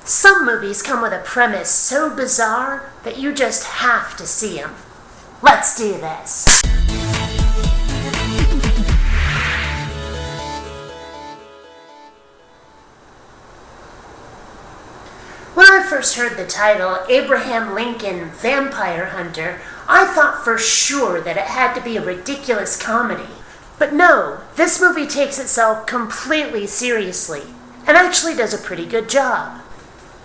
Some movies come with a premise so bizarre that you just have to see them. Let's do this. When I first heard the title, Abraham Lincoln Vampire Hunter, I thought for sure that it had to be a ridiculous comedy. But no, this movie takes itself completely seriously, and actually does a pretty good job.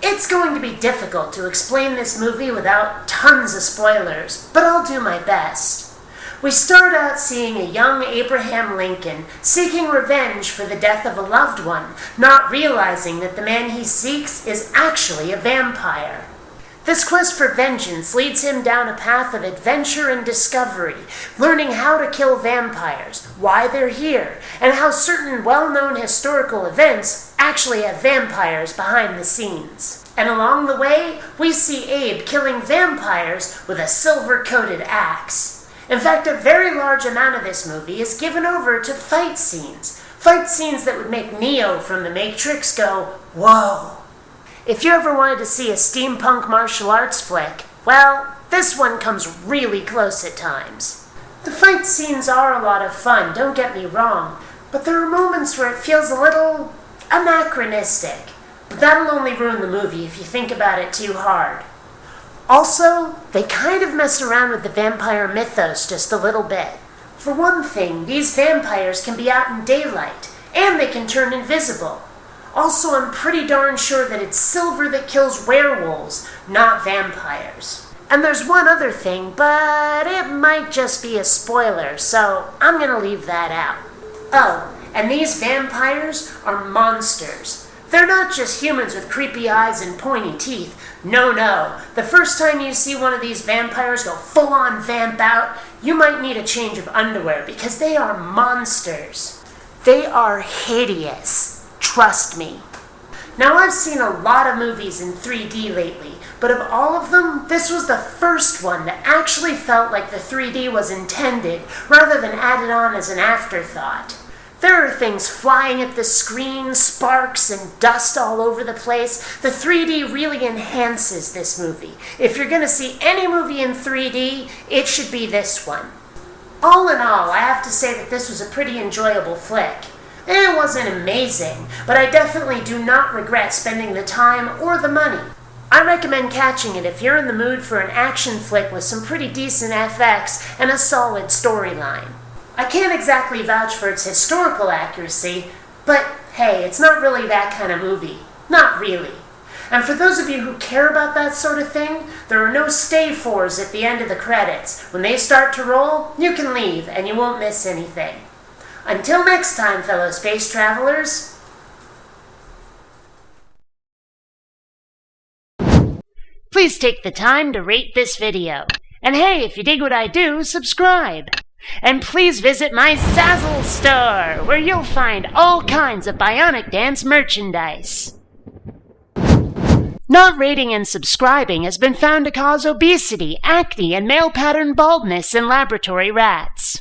It's going to be difficult to explain this movie without tons of spoilers, but I'll do my best. We start out seeing a young Abraham Lincoln seeking revenge for the death of a loved one, not realizing that the man he seeks is actually a vampire. This quest for vengeance leads him down a path of adventure and discovery, learning how to kill vampires, why they're here, and how certain well-known historical events actually have vampires behind the scenes. And along the way, we see Abe killing vampires with a silver-coated axe. In fact, a very large amount of this movie is given over to fight scenes that would make Neo from The Matrix go, whoa. If you ever wanted to see a steampunk martial arts flick, well, this one comes really close at times. The fight scenes are a lot of fun, don't get me wrong, but there are moments where it feels a little anachronistic. But that'll only ruin the movie if you think about it too hard. Also, they kind of mess around with the vampire mythos just a little bit. For one thing, these vampires can be out in daylight, and they can turn invisible. Also, I'm pretty darn sure that it's silver that kills werewolves, not vampires. And there's one other thing, but it might just be a spoiler, so I'm gonna leave that out. Oh, and these vampires are monsters. They're not just humans with creepy eyes and pointy teeth. No. The first time you see one of these vampires go full-on vamp out, you might need a change of underwear because they are monsters. They are hideous. Trust me. Now, I've seen a lot of movies in 3D lately, but of all of them, this was the first one that actually felt like the 3D was intended rather than added on as an afterthought. There are things flying at the screen, sparks and dust all over the place. The 3D really enhances this movie. If you're going to see any movie in 3D, it should be this one. All in all, I have to say that this was a pretty enjoyable flick. It wasn't amazing, but I definitely do not regret spending the time or the money. I recommend catching it if you're in the mood for an action flick with some pretty decent FX and a solid storyline. I can't exactly vouch for its historical accuracy, but hey, it's not really that kind of movie. Not really. And for those of you who care about that sort of thing, there are no stay fors at the end of the credits. When they start to roll, you can leave and you won't miss anything. Until next time, fellow space travelers. Please take the time to rate this video. And hey, if you dig what I do, subscribe. And please visit my Zazzle store, where you'll find all kinds of BionicDance merchandise. Not rating and subscribing has been found to cause obesity, acne, and male pattern baldness in laboratory rats.